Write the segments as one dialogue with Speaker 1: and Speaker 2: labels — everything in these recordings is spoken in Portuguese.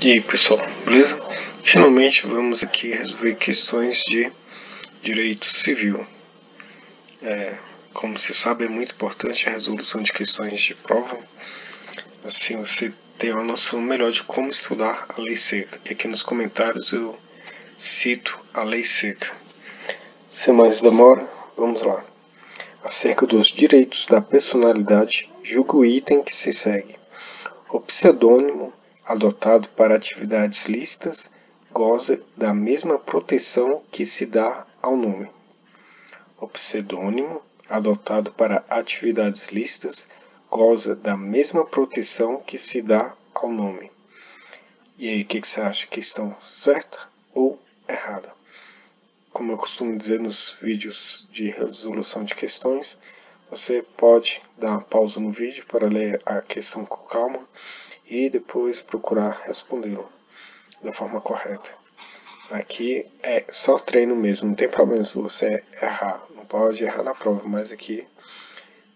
Speaker 1: E aí pessoal, beleza? Finalmente vamos aqui resolver questões de direito civil. Como você sabe, é muito importante a resolução de questões de prova. Assim você tem uma noção melhor de como estudar a lei seca. E aqui nos comentários eu cito a lei seca. Sem mais demora, vamos lá. Acerca dos direitos da personalidade, julga o item que se segue. O pseudônimo adotado para atividades lícitas goza da mesma proteção que se dá ao nome. O pseudônimo adotado para atividades lícitas goza da mesma proteção que se dá ao nome. E aí, o que você acha? Questão certa ou errada? Como eu costumo dizer nos vídeos de resolução de questões, você pode dar uma pausa no vídeo para ler a questão com calma e depois procurar respondê-lo da forma correta. Aqui é só treino mesmo, não tem problema se você errar. Não pode errar na prova, mas aqui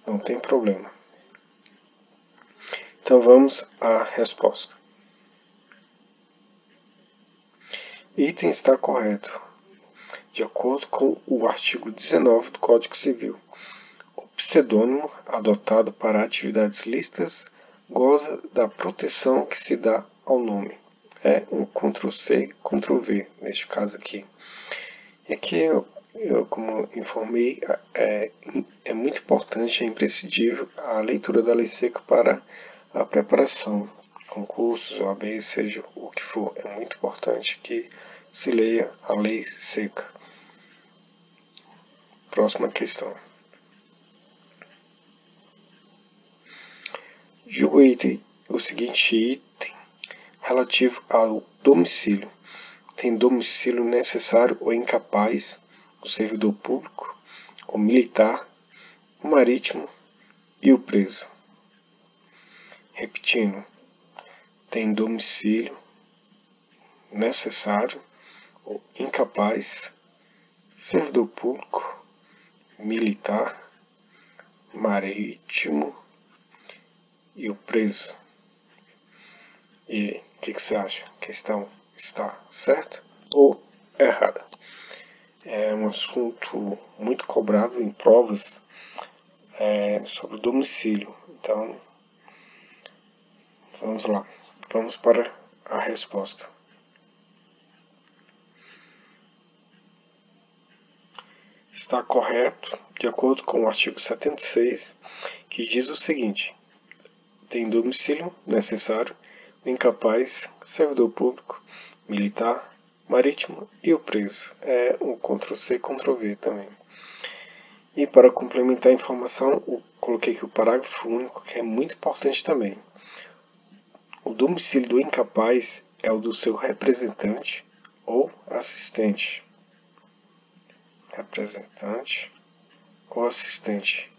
Speaker 1: não tem problema. Então vamos à resposta. Item está correto, de acordo com o artigo 19 do Código Civil. O pseudônimo adotado para atividades lícitas goza da proteção que se dá ao nome. É um Ctrl+C, Ctrl+V, neste caso aqui. E aqui, eu como informei, é muito importante, é imprescindível a leitura da lei seca para a preparação, concursos, OAB, seja o que for. É muito importante que se leia a lei seca. Próxima questão. Julgo o seguinte item relativo ao domicílio. Tem domicílio necessário ou incapaz o servidor público, o militar, o marítimo e o preso. Repetindo, tem domicílio necessário ou incapaz, servidor público, militar, marítimo e o preso. E o que você acha? A questão está certa ou errada? É um assunto muito cobrado em provas sobre o domicílio. Então, vamos lá. Vamos para a resposta. Está correto, de acordo com o artigo 76, que diz o seguinte: tem domicílio necessário, incapaz, servidor público, militar, marítimo e o preso. É um Ctrl+C, Ctrl+V também. E para complementar a informação, eu coloquei aqui o parágrafo único, que é muito importante também. O domicílio do incapaz é o do seu representante ou assistente. Representante ou assistente.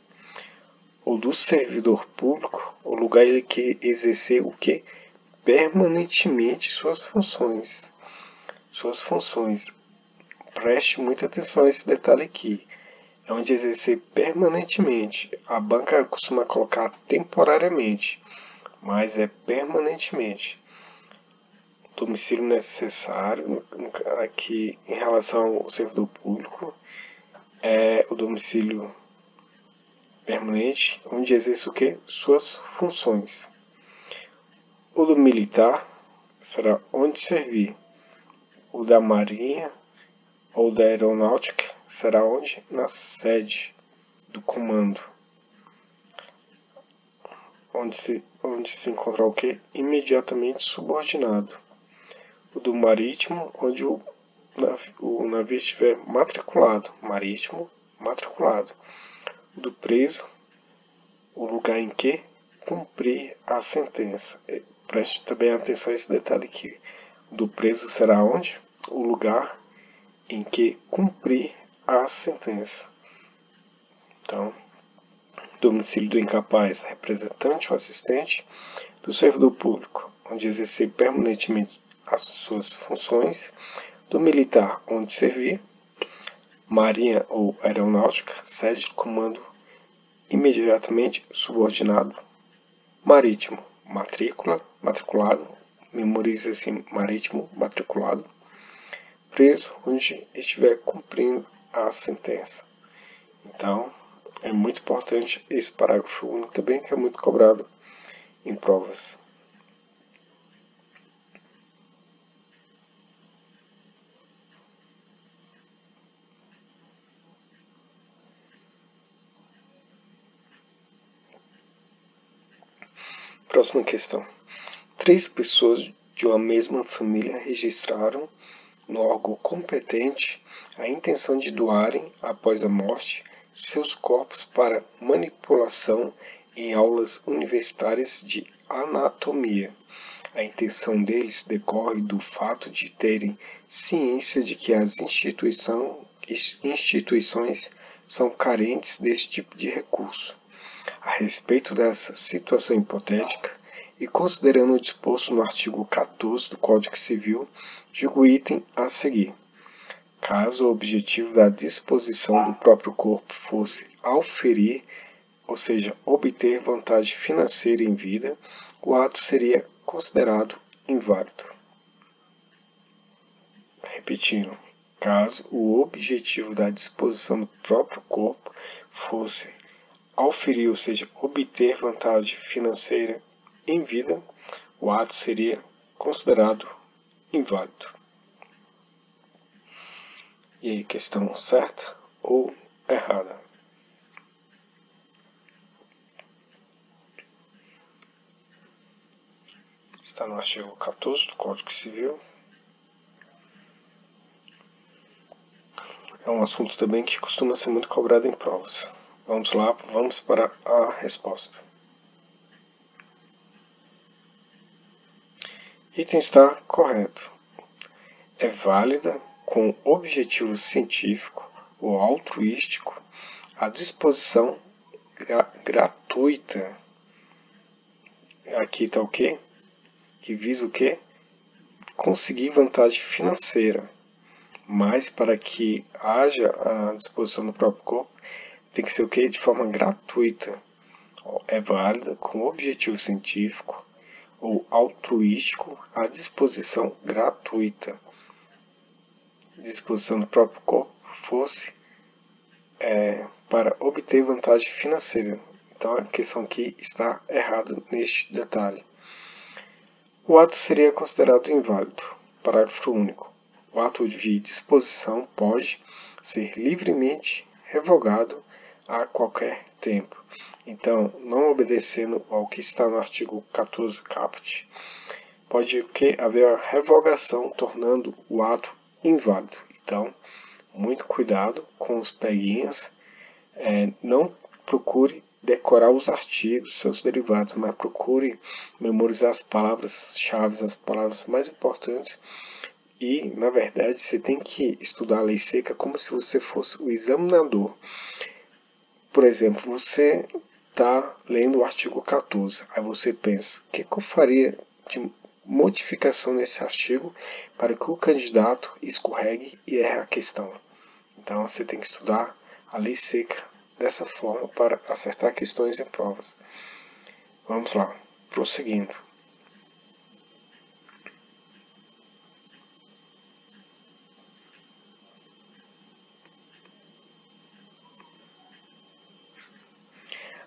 Speaker 1: Ou do servidor público, o lugar em que exercer o que? Permanentemente suas funções. Suas funções. Preste muita atenção a esse detalhe aqui. É onde exercer permanentemente. A banca costuma colocar temporariamente, mas é permanentemente. Domicílio necessário, aqui em relação ao servidor público, é o domicílio permanente, onde exerce o que? Suas funções. O do militar será onde servir. O da marinha ou da aeronáutica será onde? Na sede do comando. Onde se encontrar o que? Imediatamente subordinado. O do marítimo, onde o navio estiver matriculado. Marítimo, matriculado. O do preso, o lugar em que cumprir a sentença. Preste também atenção a esse detalhe aqui. O do preso será onde? O lugar em que cumprir a sentença. Então, domicílio do incapaz, representante ou assistente do servidor público, onde exercer permanentemente as suas funções. Do militar, onde servir. Marinha ou aeronáutica, sede de comando imediatamente subordinado. Marítimo, matrícula, matriculado, memoriza-se marítimo, matriculado, preso onde estiver cumprindo a sentença. Então, é muito importante esse parágrafo único também, que é muito cobrado em provas. Próxima questão. 3 pessoas de uma mesma família registraram no órgão competente a intenção de doarem, após a morte, seus corpos para manipulação em aulas universitárias de anatomia. A intenção deles decorre do fato de terem ciência de que as instituições são carentes desse tipo de recurso. A respeito dessa situação hipotética, e considerando o disposto no artigo 14 do Código Civil, julgo o item a seguir. Caso o objetivo da disposição do próprio corpo fosse auferir, ou seja, obter vantagem financeira em vida, o ato seria considerado inválido. Repetindo, caso o objetivo da disposição do próprio corpo fosse auferir, ou seja, obter vantagem financeira em vida, o ato seria considerado inválido. E aí, questão certa ou errada? Está no artigo 14 do Código Civil. É um assunto também que costuma ser muito cobrado em provas. Vamos lá, vamos para a resposta. Item está correto. É válida com objetivo científico ou altruístico a disposição gratuita. Aqui está o quê? Que visa o quê? Conseguir vantagem financeira. Mas para que haja a disposição do próprio corpo, tem que ser o quê? De forma gratuita. É válida com objetivo científico ou altruístico a disposição gratuita. Disposição do próprio corpo fosse para obter vantagem financeira. Então a questão aqui está errada neste detalhe. O ato seria considerado inválido. Parágrafo único. O ato de disposição pode ser livremente revogado a qualquer tempo. Então, não obedecendo ao que está no artigo 14 caput, pode haver a revogação, tornando o ato inválido. Então, muito cuidado com os peguinhas. Não procure decorar os artigos, seus derivados, mas procure memorizar as palavras-chave, as palavras mais importantes. E, na verdade, você tem que estudar a lei seca como se você fosse o examinador. Por exemplo, você está lendo o artigo 14, aí você pensa, o que eu faria de modificação nesse artigo para que o candidato escorregue e erre a questão? Então, você tem que estudar a lei seca dessa forma para acertar questões em provas. Vamos lá, prosseguindo.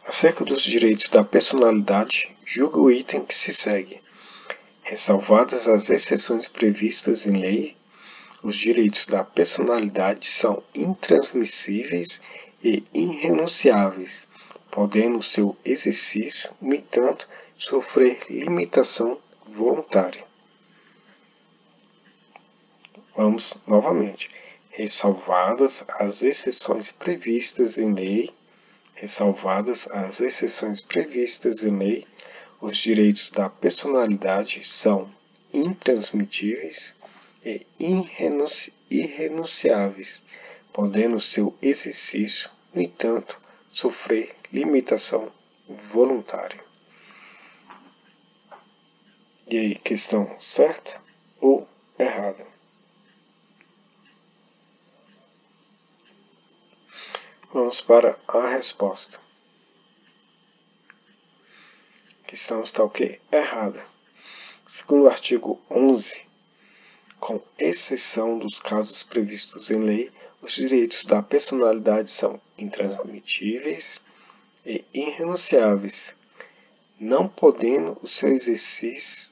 Speaker 1: Acerca dos direitos da personalidade, julga o item que se segue. Ressalvadas as exceções previstas em lei, os direitos da personalidade são intransmissíveis e irrenunciáveis, podendo seu exercício, no entanto, sofrer limitação voluntária. Vamos novamente. Ressalvadas as exceções previstas em lei, os direitos da personalidade são intransmitíveis e irrenunciáveis, podendo seu exercício, no entanto, sofrer limitação voluntária. E aí, questão certa ou errada? Vamos para a resposta. questão está o quê? Errada. Segundo o artigo 11, com exceção dos casos previstos em lei, os direitos da personalidade são intransmitíveis e irrenunciáveis, não podendo o seu exercício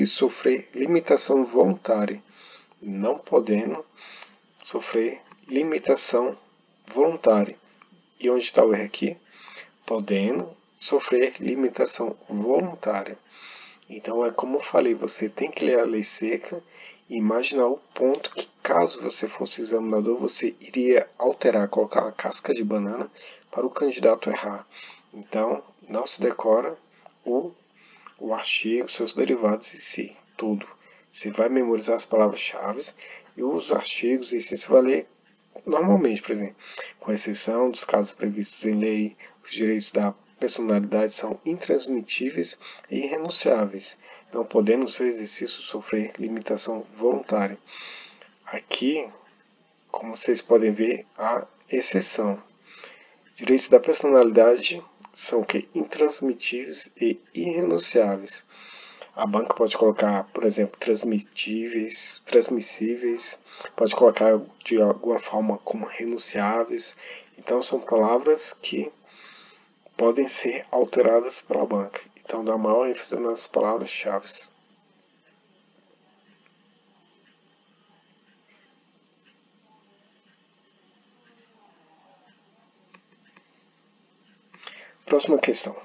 Speaker 1: sofrer limitação voluntária. Não podendo sofrer limitação voluntária. E onde está o erro aqui? Podendo sofrer limitação voluntária. Então é como eu falei, você tem que ler a lei seca e imaginar o ponto que, caso você fosse examinador, você iria alterar, colocar uma casca de banana para o candidato errar. Então, não se decora o artigo, seus derivados em si, tudo. Você vai memorizar as palavras-chave e os artigos e você vai ler normalmente, por exemplo, com exceção dos casos previstos em lei, os direitos da personalidade são intransmitíveis e irrenunciáveis, não podendo seu exercício sofrer limitação voluntária. Aqui, como vocês podem ver, há exceção. Direitos da personalidade são intransmitíveis e irrenunciáveis. A banca pode colocar, por exemplo, transmissíveis, pode colocar de alguma forma como renunciáveis. Então são palavras que podem ser alteradas pela banca. Então dá maior ênfase nas palavras-chave. Próxima questão.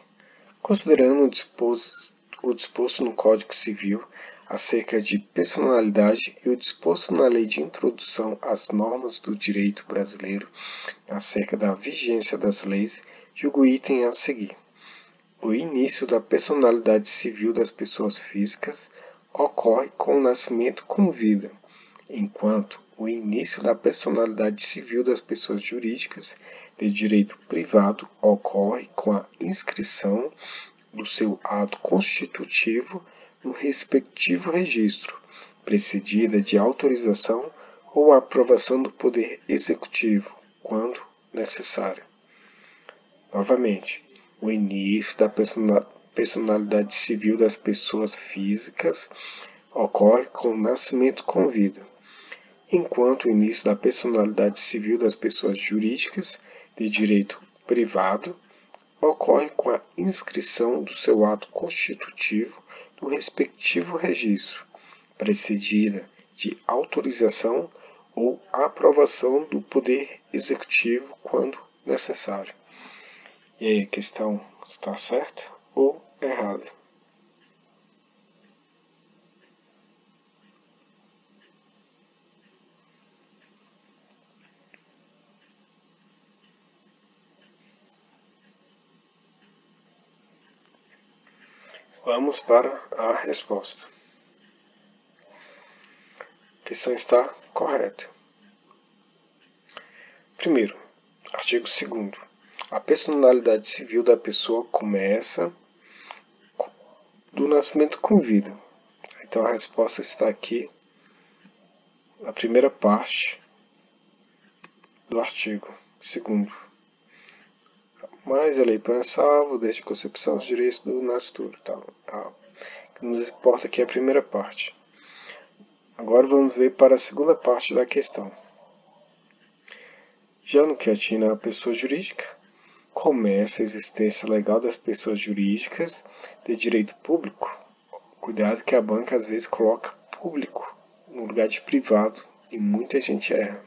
Speaker 1: Considerando o disposto no Código Civil acerca de personalidade e o disposto na Lei de Introdução às Normas do Direito Brasileiro acerca da vigência das leis, julgo o item a seguir. O início da personalidade civil das pessoas físicas ocorre com o nascimento com vida, enquanto o início da personalidade civil das pessoas jurídicas de direito privado ocorre com a inscrição do seu ato constitutivo no respectivo registro, precedida de autorização ou aprovação do Poder Executivo, quando necessário. Novamente, o início da personalidade civil das pessoas físicas ocorre com o nascimento com vida, enquanto o início da personalidade civil das pessoas jurídicas de direito privado ocorre com a inscrição do seu ato constitutivo no respectivo registro, precedida de autorização ou aprovação do Poder Executivo quando necessário. E aí, a questão está certa ou errada? Vamos para a resposta. A questão está correta. Primeiro, artigo 2º. A personalidade civil da pessoa começa do nascimento com vida. Então a resposta está aqui na primeira parte do artigo 2º. Mas a lei põe salvo desde a concepção dos direitos do nascituro. O que nos importa aqui é a primeira parte. Agora vamos ver para a segunda parte da questão. Já no que atina a pessoa jurídica, começa a existência legal das pessoas jurídicas de direito público. Cuidado que a banca às vezes coloca público no lugar de privado e muita gente erra.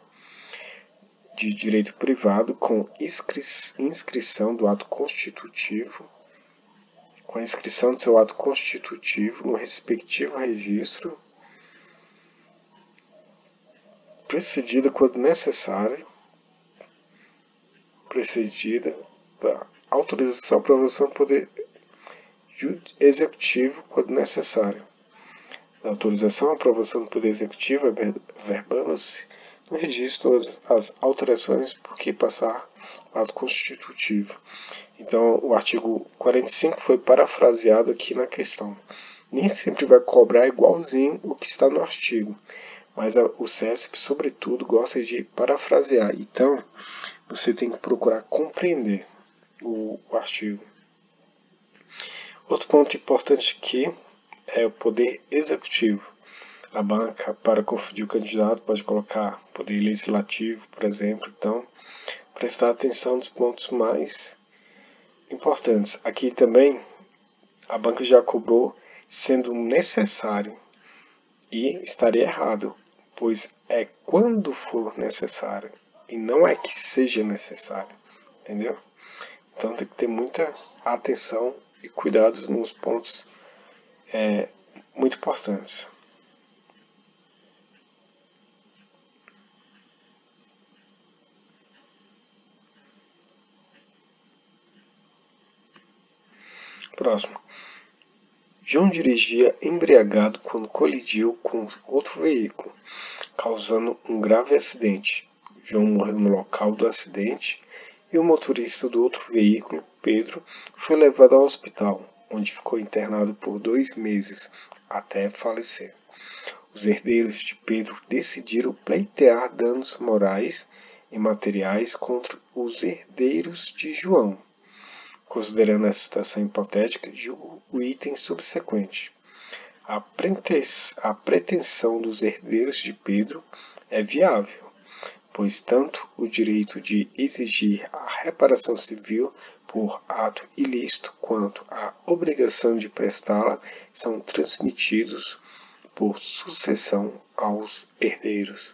Speaker 1: De direito privado com inscrição do ato constitutivo, com a inscrição do seu ato constitutivo no respectivo registro, precedida quando necessário, precedida da autorização e aprovação do Poder Executivo quando necessário. Da autorização e aprovação do Poder Executivo verbando-se no registro as alterações por que passar o ato constitutivo. Então, o artigo 45 foi parafraseado aqui na questão. Nem sempre vai cobrar igualzinho o que está no artigo, mas o CESP, sobretudo, gosta de parafrasear. Então, você tem que procurar compreender o artigo. Outro ponto importante aqui é o poder executivo. A banca, para confundir o candidato, pode colocar poder legislativo, por exemplo. Então, prestar atenção nos pontos mais importantes. Aqui também, a banca já cobrou sendo necessário e estaria errado, pois é quando for necessário e não é que seja necessário, entendeu? Então tem que ter muita atenção e cuidados nos pontos muito importantes. Próximo. João dirigia embriagado quando colidiu com outro veículo, causando um grave acidente. João morreu no local do acidente e o motorista do outro veículo, Pedro, foi levado ao hospital, onde ficou internado por 2 meses, até falecer. Os herdeiros de Pedro decidiram pleitear danos morais e materiais contra os herdeiros de João. Considerando essa situação hipotética, julgo o item subsequente. A pretensão dos herdeiros de Pedro é viável, pois tanto o direito de exigir a reparação civil por ato ilícito quanto a obrigação de prestá-la são transmitidos por sucessão aos herdeiros.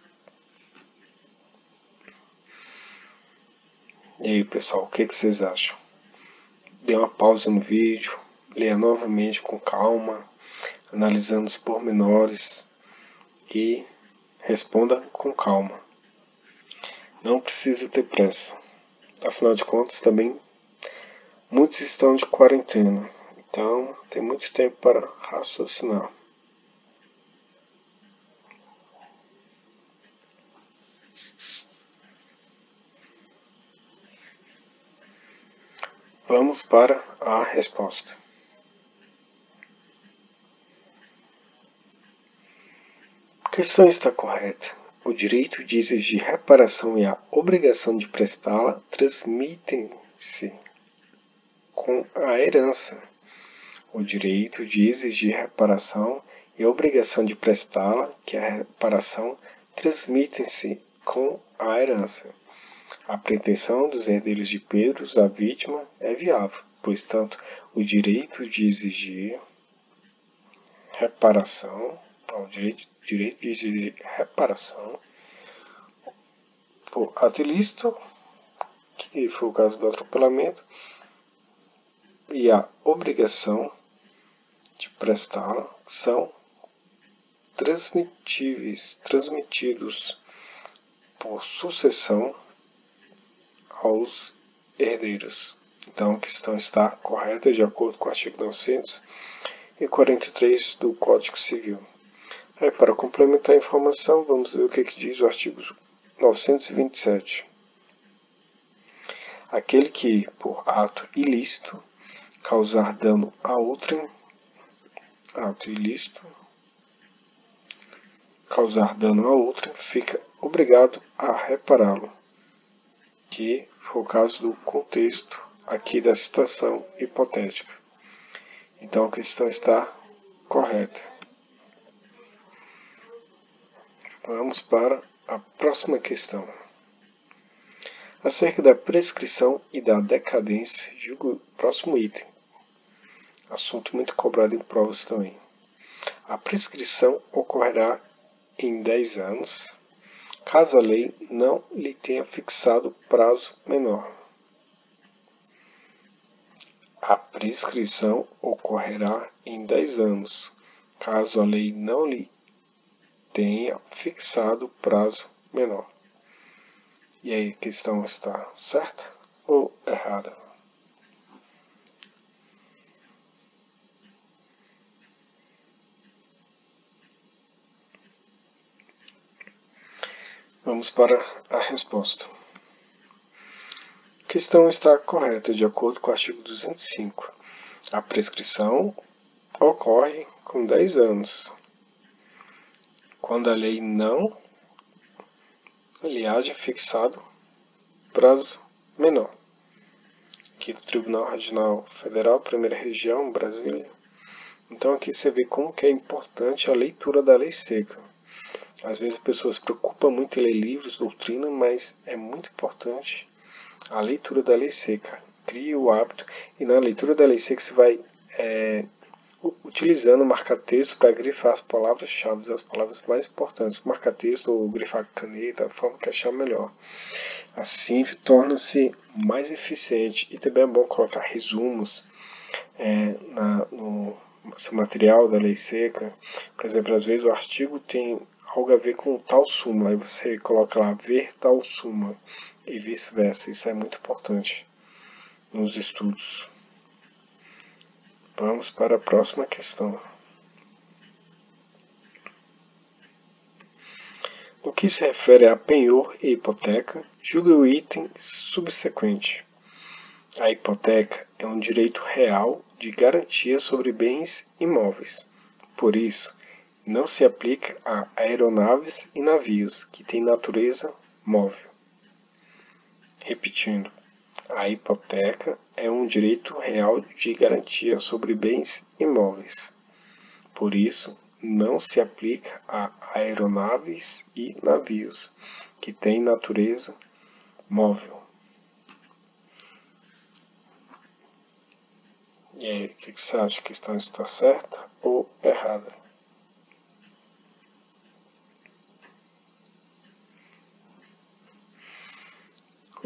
Speaker 1: E aí, pessoal, o que vocês acham? Dê uma pausa no vídeo, leia novamente com calma, analisando os pormenores e responda com calma. Não precisa ter pressa. Afinal de contas, também muitos estão de quarentena, então tem muito tempo para raciocinar. Vamos para a resposta. A questão está correta. O direito de exigir reparação e a obrigação de prestá-la transmitem-se com a herança. O direito de exigir reparação e a obrigação de prestá-la, que é a reparação, transmitem-se com a herança. A pretensão dos herdeiros de Pedro, da vítima, é viável, pois tanto o direito de exigir reparação, direito de exigir reparação por ato ilícito, que foi o caso do atropelamento, e a obrigação de prestá-la são transmitidos por sucessão aos herdeiros. Então a questão está correta de acordo com o artigo 943 do Código Civil. Aí, para complementar a informação, vamos ver o que diz o artigo 927. Aquele que, por ato ilícito, causar dano a outrem, fica obrigado a repará-lo, que foi o caso do contexto aqui da situação hipotética. Então a questão está correta. Vamos para a próxima questão. Acerca da prescrição e da decadência, julgo o próximo item. Assunto muito cobrado em provas também. A prescrição ocorrerá em 10 anos, caso a lei não lhe tenha fixado prazo menor. A prescrição ocorrerá em 10 anos, caso a lei não lhe tenha fixado prazo menor. E aí, a questão está certa ou errada? Vamos para a resposta. A questão está correta de acordo com o artigo 205. A prescrição ocorre com 10 anos, quando a lei não lhe haja fixado prazo menor, aqui do Tribunal Regional Federal, Primeira Região, Brasília. Então aqui você vê como que é importante a leitura da lei seca. Às vezes as pessoas se preocupam muito em ler livros, doutrina, mas é muito importante a leitura da lei seca. Crie o hábito e na leitura da lei seca você vai utilizando o marca-texto para grifar as palavras-chave, as palavras mais importantes. Marca-texto ou grifar caneta, a forma que achar melhor. Assim torna-se mais eficiente e também é bom colocar resumos no seu material da lei seca. Por exemplo, às vezes o artigo tem algo a ver com tal súmula, aí você coloca lá ver tal súmula e vice-versa. Isso é muito importante nos estudos. Vamos para a próxima questão. No que se refere a penhor e hipoteca, julgue o item subsequente. A hipoteca é um direito real de garantia sobre bens imóveis. Por isso, não se aplica a aeronaves e navios que têm natureza móvel. Repetindo, a hipoteca é um direito real de garantia sobre bens imóveis. Por isso, não se aplica a aeronaves e navios que têm natureza móvel. E aí, o que você acha? A questão está certa ou errada?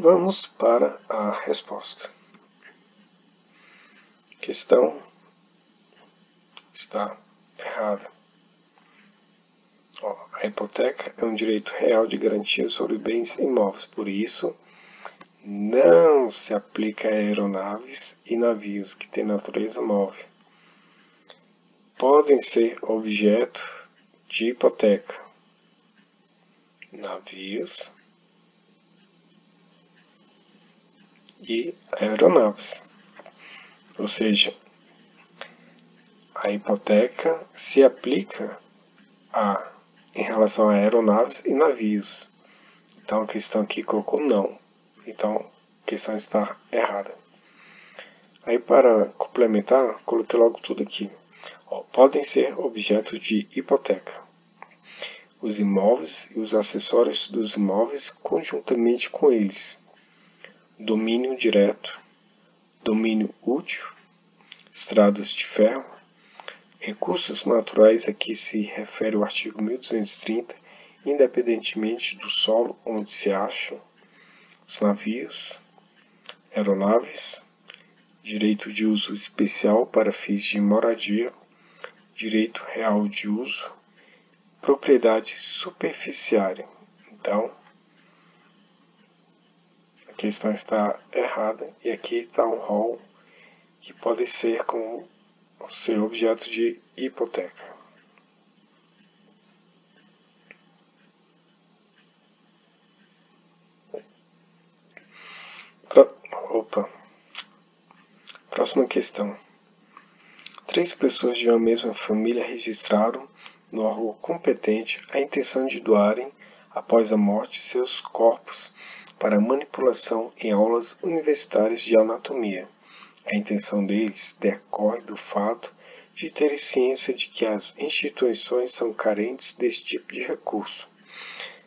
Speaker 1: Vamos para a resposta. A questão está errada. A hipoteca é um direito real de garantia sobre bens imóveis, por isso não se aplica a aeronaves e navios que têm natureza móvel. Podem ser objeto de hipoteca navios e aeronaves. Ou seja, a hipoteca se aplica em relação a aeronaves e navios. Então a questão aqui colocou não. Então a questão está errada. Aí para complementar, coloquei logo tudo aqui. Podem ser objetos de hipoteca os imóveis e os acessórios dos imóveis conjuntamente com eles. Domínio direto, domínio útil, estradas de ferro, recursos naturais a que se refere o artigo 1230, independentemente do solo onde se acham os navios, aeronaves, direito de uso especial para fins de moradia, direito real de uso, propriedade superficiária. Então, a questão está errada e aqui está um rol que pode ser como ser objeto de hipoteca. Próxima questão. 3 pessoas de uma mesma família registraram no órgão competente a intenção de doarem, após a morte, seus corpos para manipulação em aulas universitárias de anatomia. A intenção deles decorre do fato de terem ciência de que as instituições são carentes desse tipo de recurso.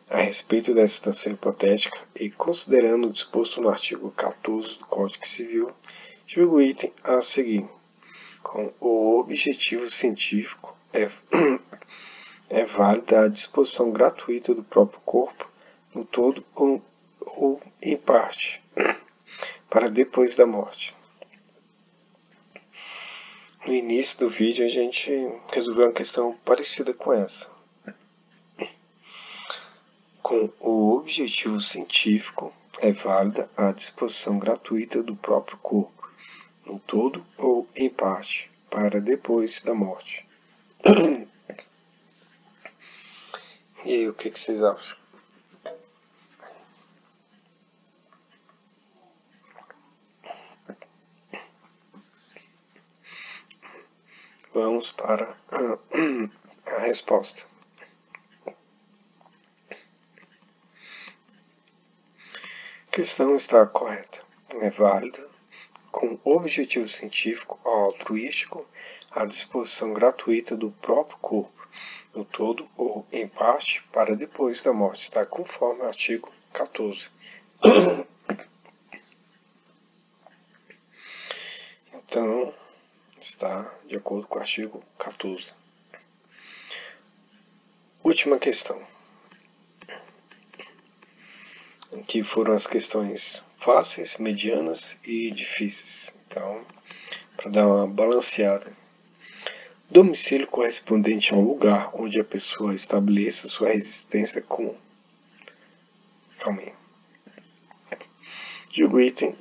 Speaker 1: A respeito dessa situação hipotética e considerando o disposto no artigo 14 do Código Civil, julgo o item a seguir. Com o objetivo científico é válida a disposição gratuita do próprio corpo, no todo ou em parte, para depois da morte. No início do vídeo a gente resolveu uma questão parecida com essa. Com o objetivo científico é válida a disposição gratuita do próprio corpo, no todo ou em parte, para depois da morte. E aí, o que vocês acham? Vamos para a resposta. A questão está correta. É válida com objetivo científico ou altruístico à disposição gratuita do próprio corpo, no todo ou em parte, para depois da morte, está conforme o artigo 14. Então, está de acordo com o artigo 14. Última questão. Aqui foram as questões fáceis, medianas e difíceis. Então, para dar uma balanceada. Domicílio correspondente ao lugar onde a pessoa estabeleça sua residência com... Calma aí. Julgo o item...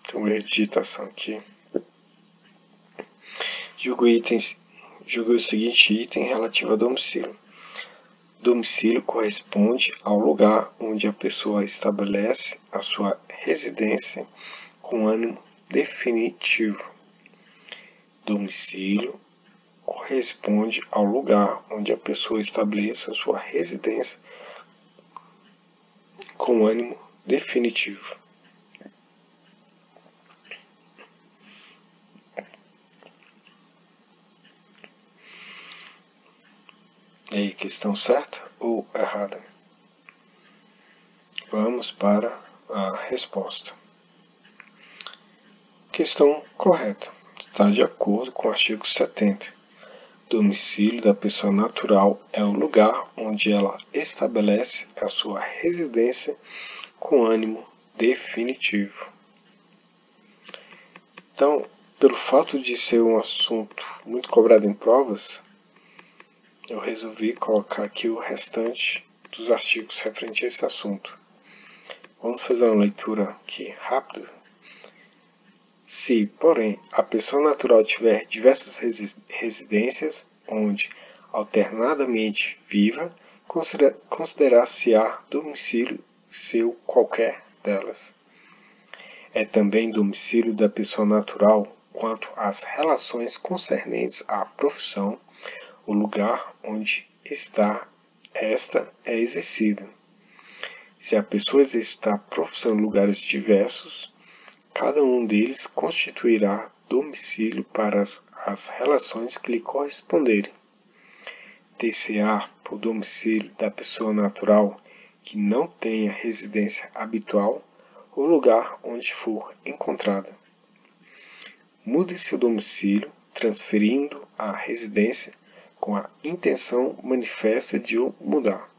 Speaker 1: Tem um erro de digitação aqui. Julgo o seguinte item relativo a domicílio. Domicílio corresponde ao lugar onde a pessoa estabelece a sua residência com ânimo definitivo. Domicílio corresponde ao lugar onde a pessoa estabeleça a sua residência com ânimo definitivo. E aí, questão certa ou errada? Vamos para a resposta. Questão correta. Está de acordo com o artigo 70. Domicílio da pessoa natural é o lugar onde ela estabelece a sua residência com ânimo definitivo. Então, pelo fato de ser um assunto muito cobrado em provas, eu resolvi colocar aqui o restante dos artigos referentes a esse assunto. Vamos fazer uma leitura aqui rápida. Se, porém, a pessoa natural tiver diversas residências, onde alternadamente viva, considerar-se-á domicílio seu qualquer delas. É também domicílio da pessoa natural quanto às relações concernentes à profissão, o lugar onde esta é exercida. Se a pessoa exercitar profissão em lugares diversos, cada um deles constituirá domicílio para as relações que lhe corresponderem. Ter-se-á por domicílio da pessoa natural que não tenha residência habitual o lugar onde for encontrada. Mude-se o domicílio, transferindo a residência com a intenção manifesta de o mudar.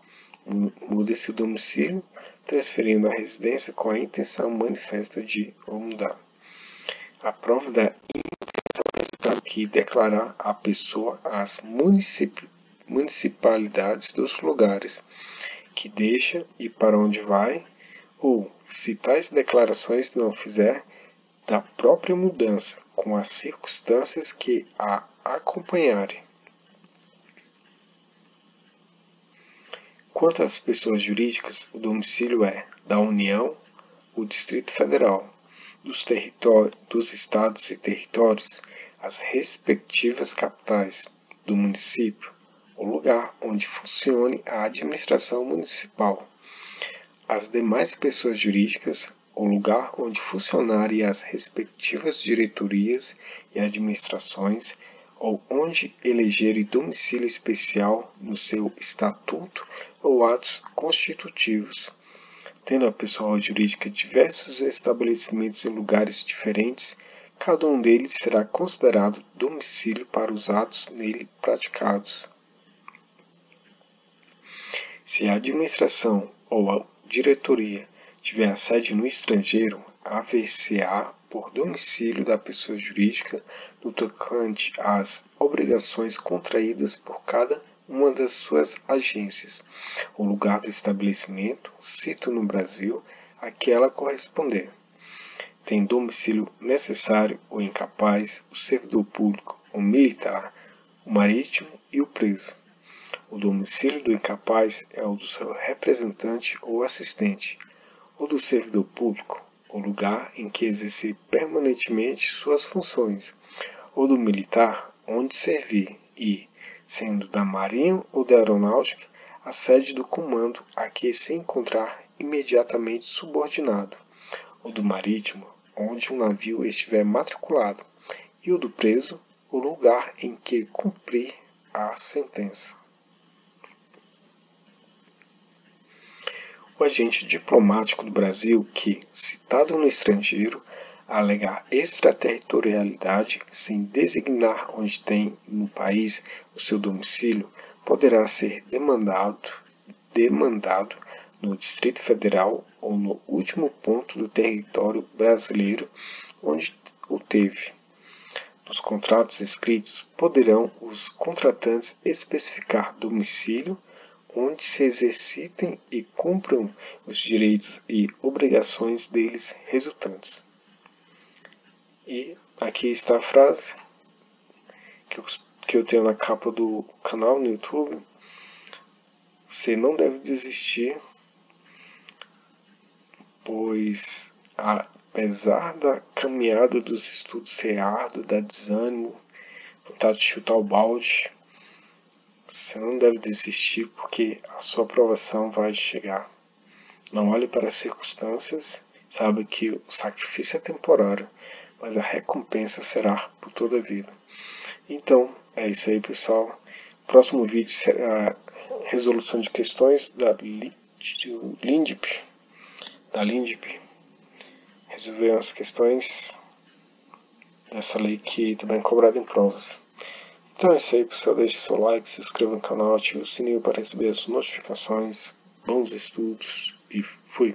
Speaker 1: Muda-se o domicílio, transferindo a residência com a intenção manifesta de o mudar. A prova da intenção que declarar a pessoa as municipalidades dos lugares que deixa e para onde vai, ou, se tais declarações não fizer, da própria mudança, com as circunstâncias que a acompanharem. Quanto às pessoas jurídicas, o domicílio é da União, o Distrito Federal, dos estados e territórios, as respectivas capitais do município, o lugar onde funcione a administração municipal. As demais pessoas jurídicas, o lugar onde funcionarem as respectivas diretorias e administrações, ou onde elegerem domicílio especial no seu estatuto ou atos constitutivos. Tendo a pessoa jurídica diversos estabelecimentos em lugares diferentes, cada um deles será considerado domicílio para os atos nele praticados. Se a administração ou a diretoria tiver a sede no estrangeiro, haver-se-á por domicílio da pessoa jurídica no tocante às obrigações contraídas por cada uma das suas agências, o lugar do estabelecimento, sito no Brasil, a que ela corresponder. Tem domicílio necessário o incapaz, o servidor público, o militar, o marítimo e o preso. O domicílio do incapaz é o do seu representante ou assistente, o do servidor público, o lugar em que exercer permanentemente suas funções, ou do militar, onde servir, e, sendo da Marinha ou da Aeronáutica, a sede do comando a que se encontrar imediatamente subordinado, ou do Marítimo, onde um navio estiver matriculado, e o do preso, o lugar em que cumprir a sentença. O agente diplomático do Brasil que, citado no estrangeiro, alegar extraterritorialidade sem designar onde tem no país o seu domicílio, poderá ser demandado no Distrito Federal ou no último ponto do território brasileiro onde o teve. Nos contratos escritos, poderão os contratantes especificar domicílio onde se exercitem e cumpram os direitos e obrigações deles resultantes. E aqui está a frase que eu tenho na capa do canal no YouTube. Você não deve desistir, pois apesar da caminhada dos estudos ser árdua, dar desânimo, vontade de chutar o balde, você não deve desistir porque a sua aprovação vai chegar. Não olhe para as circunstâncias, sabe que o sacrifício é temporário, mas a recompensa será por toda a vida. Então, é isso aí, pessoal. O próximo vídeo será a resolução de questões da LINDB. Resolver as questões dessa lei que também é cobrada em provas. Então é isso aí, pessoal. Deixe seu like, se inscreva no canal, ative o sininho para receber as notificações. Bons estudos e fui!